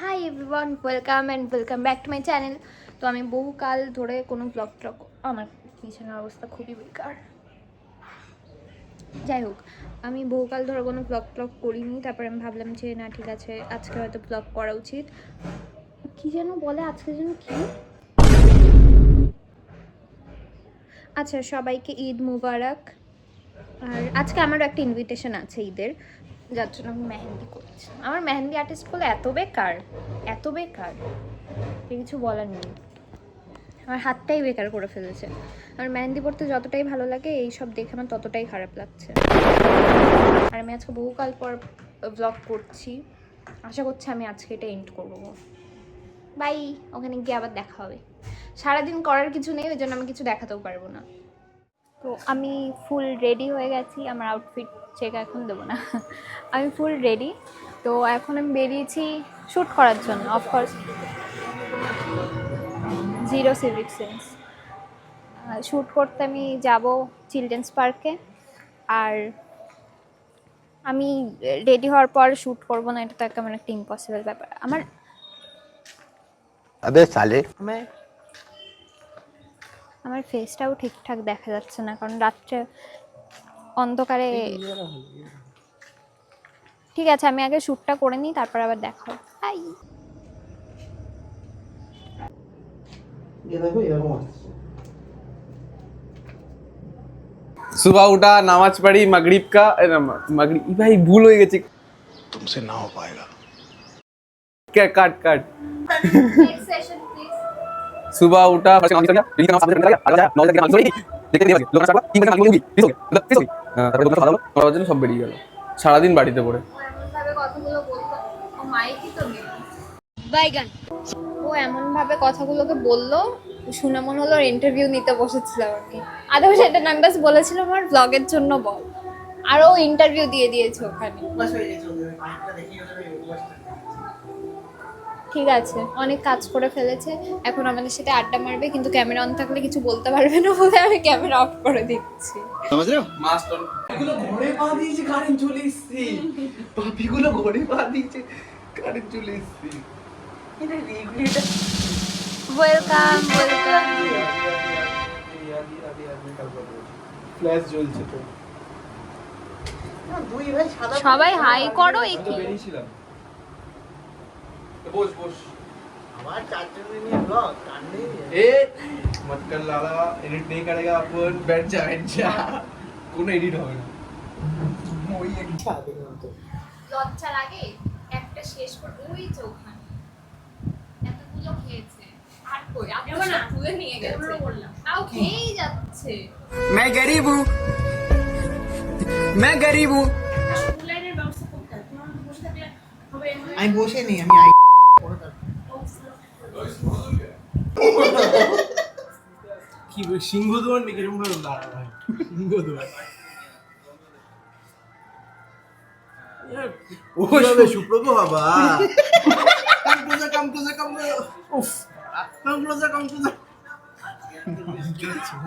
Hi everyone, welcome back to my channel. তো আমি বহুকাল ধরে কোনো ব্লগ ট্রক, আমার পিছনের অবস্থা খুবই বেকার। যাই হোক, আমি বহুকাল ধরে কোনো ব্লগ ট্রক করিনি। তারপরে আমি ভাবলাম যে না ঠিক আছে, আজকে হয়তো ব্লগ করা উচিত। কি যেন বলে আজকে যেন কি, আচ্ছা সবাইকে ঈদ মুবারক। আর আজকে আমারও একটা ইনভিটেশন আছে ঈদের, যার জন্য আমি মেহেন্দি করছি। আমার মেহেন্দি আর্টিস্ট বলে এত বেকার কিছু বলার নেই। আমার হাতটাই বেকার করে ফেলেছে। আমার মেহেন্দি পড়তে যতটাই ভালো লাগে, এই সব দেখে আমার ততটাই খারাপ লাগছে। আর আমি আজকে বহুকাল পর ব্লগ করছি, আশা করছি আমি আজকে এটা এন্ড করবো। বাই, ওখানে গিয়ে আবার দেখা হবে। সারাদিন করার কিছু নেই, ওই জন্য আমি কিছু দেখাতেও পারবো না। তো আমি ফুল রেডি হয়ে গেছি, আমার আউটফিট চেক এখন দেবো না। আমি ফুল রেডি। তো এখন আমি বেরিয়েছি শ্যুট করার জন্য। Of course zero civic sense. Shoot করতে আমি যাব চিলড্রেন্স পার্কে। আর আমি রেডি হওয়ার পর শ্যুট করবো না, এটা তো কেমন একটা ইম্পসিবল ব্যাপার আমার। अबे साले আমার ফেসটাও ঠিকঠাক দেখা যাচ্ছে না, কারণ রাত্রে অন্ধকারে। ঠিক আছে, আমি আগে শ্যুটটা করে নিই, তারপর আবার দেখা হবে। হাই। सुबह उठा, नमाज पढ़ी मगरिब का, मगरिब भाई भूल हो गई। तुमसे ना हो पाएगा। क्या काट सुबह उठा, সব বেরিয়ে গেল সারাদিন বাড়িতে পড়ে। ও এমন ভাবে কথাগুলোকে বললো, শুনে মনে হলো ইন্টারভিউ নিতে বসেছিলাম আমি। আদৌ সেটা না, আমি বাস বলেছিলাম আমার ব্লগের জন্য বল, আর ও ইন্টারভিউ দিয়ে দিয়েছে ওখানে। ঠিক আছে, অনেক কাজ করে ফেলেছে, এখন আমাদের সাথে আড্ডা মারবে, কিন্তু ক্যামেরা অন থাকলে কিছু বলতে পারবে না বলে আমি ক্যামেরা অফ করে দিচ্ছি। समझ रहे हो? মাস্টার এগুলো ঘরে পা দিয়েছে, কারেন্ট চলে এসেছে। পাপিগুলো ঘরে পা দিয়েছে, কারেন্ট চলে এসেছে। এটা রেগুলেটর। ওয়েলকাম। ফ্ল্যাশ জ্বলছে তো। সবাই হাই করো। বেরিয়েছিলাম। বস हमारे चाचा ने नहीं ब्लॉग काटने ए मत कर लाला, एडिट नहीं करेगा अपन। बैठ जा কোনো এডিট হবে না। वही एक बात है तो লজ্জা লাগে একটা শেষ করে ওই যে ওখানে এতগুলো খেয়েছে, আর কই আপনি না তুলে নিয়ে গেছে, তাও খেয়েই যাচ্ছে। मैं गरीब हूँ আমি বসে নেই, আমি আই কি সিংহদুয়ার নাকি এরকম ভাবে দাঁড়া ভাই, সিংহদুয়ার। ও হবে সুপ্রভ বাবা কাম উফ কাম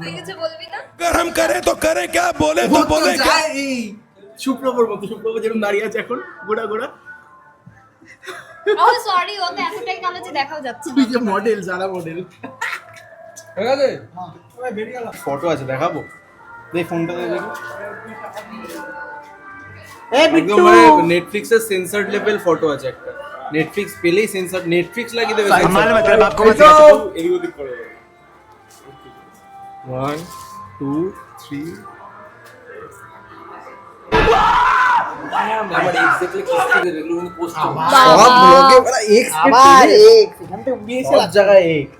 তুই কিছু বলবি না? अगर हम करें तो करें क्या, बोले तो बोले क्या। এই সুপ্রভর মতো, সুপ্রভ যেরকম দাঁড়িয়ে আছে এখন গোড়া ও সরি, ও তো এতটাই কালো যে দেখাও যাচ্ছে না। তুই যে মডেল, যারা মডেল ঠিক আছে, ফটো আছে দেখাবো। দেখ ফোনটা দেখি। এ একদম মানে নেটফ্লিক্সের সেন্সরড লেভেল ফটো আছে একটা। নেটফ্লিক্স পেলেই সেন্সর, নেটফ্লিক্স লাগিয়ে দেবে। মালুম है तेरे बाप को, এদিক ওদিক করে দেবে। 1 2 3 আমার এক্স্যাক্টলি কিস্তি দেবে, এগুলো পোস্ট করব। সব ব্লগে বড় এক আবার এক এখান থেকে উড়িয়ে এসে সব জায়গায় এক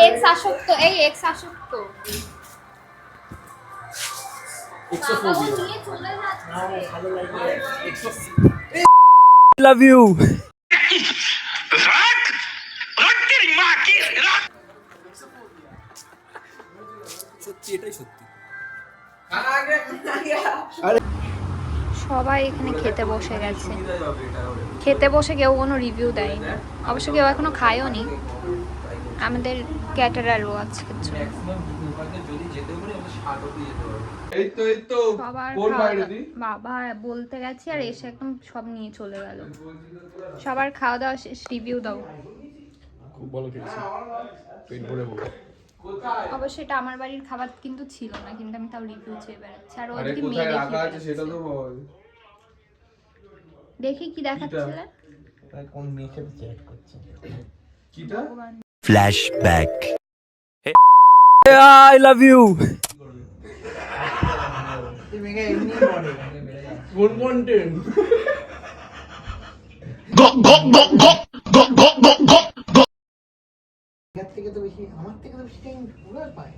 এক্স আসক্ত, এই এক্স আসক্ত 104 নিয়ে চলে যাচ্ছে। ভালো লাগে लव यू সত্যি, এটাই সত্যি। সবাই এখানে খেতে বসে গেছে, খেতে বসে কেউ কোনো রিভিউ দেয়নি, অবশ্য কেউ এখনো খায়ও নি। আমাদের ক্যাটারারও আজকের জন্য এই তো সবার কোন খাওয়া বাইরে দাওয়া- দি বাবা বলতে গেছি আর এসে একদম সব নিয়ে চলে গেল। সবার খাওয়া দাওয়া শেষ, রিভিউ দাও। খুব ভালো খেয়েছি, পেট ভরে ভরে। অবশ্যই এটা আমার বাড়ির খাবার কিন্তু ছিল না, কিন্তু আমি তাও রিভিউ চেয়ে বেড়াচ্ছি। আর আরে ওদিকে কোথায় মেয়ে রাখা আছে দেখে সেটা তো বল। দেখি কি দেখাচ্ছিলে। কোন মেয়েকে চ্যাট করছে? কিটা? Flashback. I love you. এই মেয়েকে এমনি বলে কোন কন্টেন্ট? এর থেকে তো বেশি, আমার থেকে তো বেশি টাইম ওরা পায়।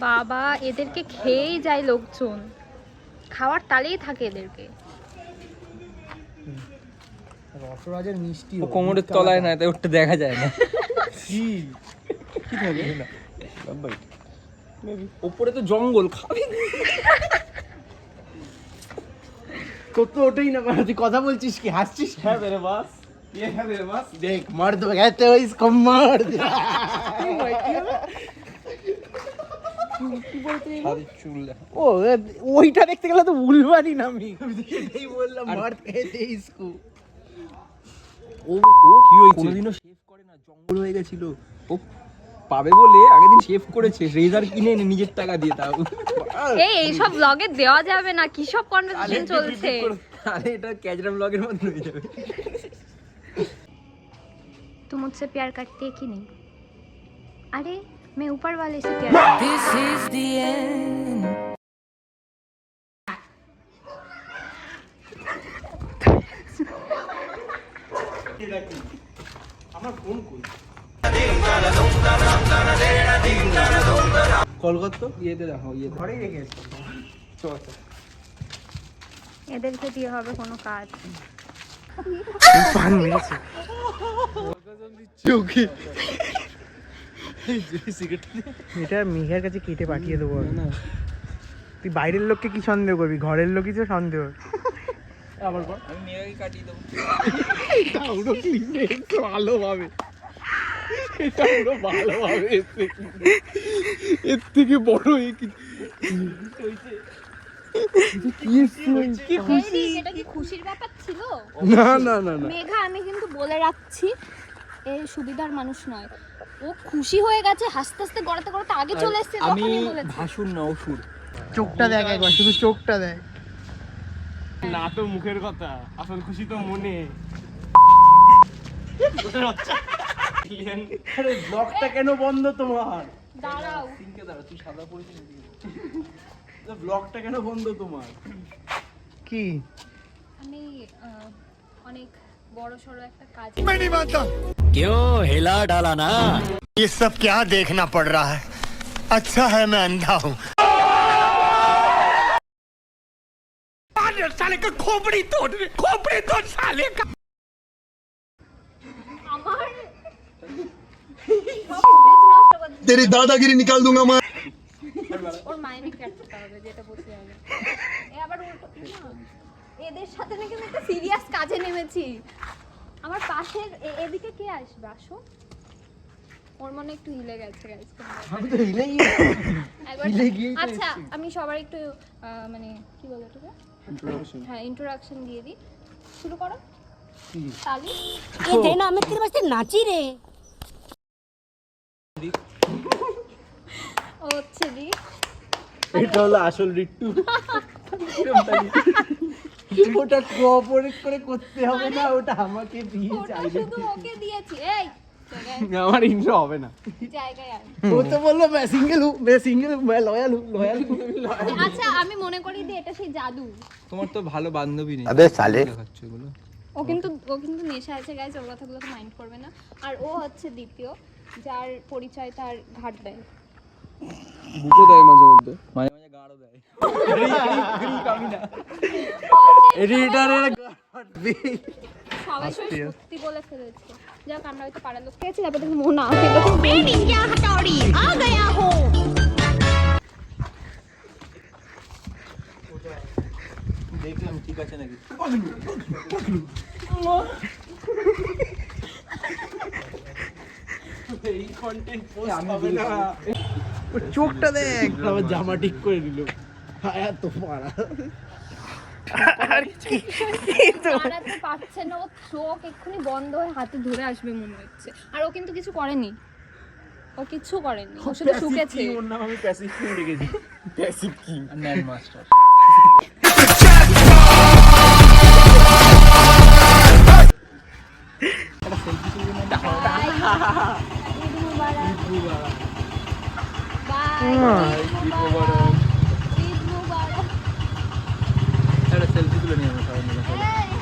বাবা এদেরকে খেয়েই যায় লোকজন, খাওয়ার তালেই থাকে এদেরকে। রসরাজের মিষ্টি ও কোমরের তলায় না, তাই ওটা দেখা যায় না। কি কি থাকে না? ওপরে তো জঙ্গল, খাবি তোর তো ওটাই না, তুই কথা বলছিস কি, হাসছিস? হ্যাঁ মেরে বাস, ये है मेरे पास। দেখ মার দো, कहते हो इसको मार दे। চুল ও ওইটা দেখতে গেলে তো ভুলবারই না, আমি এটাই বললাম মার कहते इसको। ও কি হয়েছে? কোনোদিনও শেভ করে না, জঙ্গল হয়ে গেছিল। ও পাবে বলে আগের দিন শেভ করেছে, রেজার কিনে এনে নিজের টাকা দিয়ে তাও। এইসব ব্লগে দেওয়া যাবে না, কি সব কনভারসেশন চলছে। আরে এটা ক্যাজরা ব্লগের মধ্যে হয়ে যাবে। तुम मुझसे प्यार करती है कि नहीं? अरे मैं ऊपर वाले से प्यार This is the end. Kolkata ইয়েতে দেখো, ইয়েতে ঘরেই রেখে এসেছি। চল চল। এদেরকে দিয়ে হবে কোনো কাজ। পান মেরেছে চোখে। এটা মেঘের কাছে কেটে পাঠিয়ে দেবো না। তুই বাইরের লোককে কি সন্দেহ করবি, ঘরের লোকই তো সন্দেহ। আবার বল। আমি মেয়েকে কাটিয়ে দেবো। এটা পুরো ক্লিনে একটু ভালোভাবে, এটা পুরো ভালোভাবে এর থেকে বড় কি খুশি? এটা কি খুশির ব্যাপার ছিল? না না না না, মেঘা আমি কিন্তু বলে রাখছি, এ সুবিধার মানুষ নয়। ও খুশি হয়ে গেছে, হাসতে হাসতে গড়াতে গড়াতে আগে চলে এসেছে, আমি তখনই বলেছে। ভাসুর না, ওষুধ। চোখটা দেখ একবার, শুধু চোখটা দেখ। না তো মুখের কথা, আসল খুশি তো মনে। আরে ব্লগটা কেন বন্ধ তোমার? দাঁড়াও, সিনকে দাঁড়া, তুই সাদা পড়েছিস নাকি? ব্লগটা কেন বন্ধ তোমার? কি আমি অনেক বড় সড়ো একটা কাজ। मैं नहीं मानता। क्यों हिला डाला ना? ये सब क्या देखना पड़ रहा है? अच्छा है मैं अंधा हूँ। साले का खोपड़ी तोड़ साले का। আমার সব footage নষ্ট করে দিচ্ছে। तेरी दादागिरी निकाल दूंगा मैं। ওর মাইনে কাটতে হবে, যেটা বলতে হবে। এ আবার উল্টো না, এদের সাথে নাকি আমি একটা সিরিয়াস কাজে নেমেছি। আমার পাশের এদিকে কে আসবে, আসো। ওর মনে একটু হিলে গেছে গাইস। আমি তো হিলেই একবার আচ্ছা আমি সবার একটু মানে কি বলে এটাকে, হ্যাঁ ইন্ট্রোডাকশন দিয়ে দিই। শুরু করো তালি। ये देना मैं तेरे वास्ते नाची रे। ও হচ্ছে দি এটা হলো আসল রিট্টু। ওটা কোঅপারেট করে করতে হবে না, ওটা আমাকে দিয়ে ওটা চাইলে। শুধু ওকে দিয়েছি। এই আমার ইন্ট্রো হবে না। জায়গায় আয়। ও তো বললো मैं सिंगल हूँ, मैं सिंगल हूँ, मैं लॉयल हूँ, लॉयल हूँ। আচ্ছা আমি মনে করি যে এটা সেই জাদু। তোমার তো ভালো বান্ধবী নেই। अबे साले। দেখাচ্ছ এগুলো। ও কিন্তু নেশা আছে গাইস, ওর কথাগুলো তো মাইন্ড করবে না। আর ও হচ্ছে দ্বিতীয়, যার পরিচয় তার ঘাট দেয়। বুকো দেয় মাঝে মধ্যে। মাঝে মাঝে গাড়ও দেয়। আমি না। এডিটরের সবাই সত্যি বলে ফেলেছে। যাক আমরা হয়তো পাড়ার লোক খেয়েছি, তারপর দেখি মন না খেলো। मैं निंजा हथौड़ी आ गया हूँ। দেখলাম ঠিক আছে নাকি। এই কন্টেন্ট পোস্ট হবে না। ওর চোখটা দেখ। আবার জামা ঠিক করে দিল এত পাড়া আর কি দাঁড়াতে পারছে না, ও চোখ এক্ষুনি বন্ধ হয়ে হাতে ধরে আসবে মনে হচ্ছে। আর ও কিন্তু কিছু করেনি, ও কিছু করেনি, ও শুধু শুকেছে। ওর নাম আমি প্যাসিভ কিং রেখেছি প্যাসিভ কিং ন্যান মাস্টার। একটা সেলফি তুলে নিয়ে আমরা সবাই মিলে।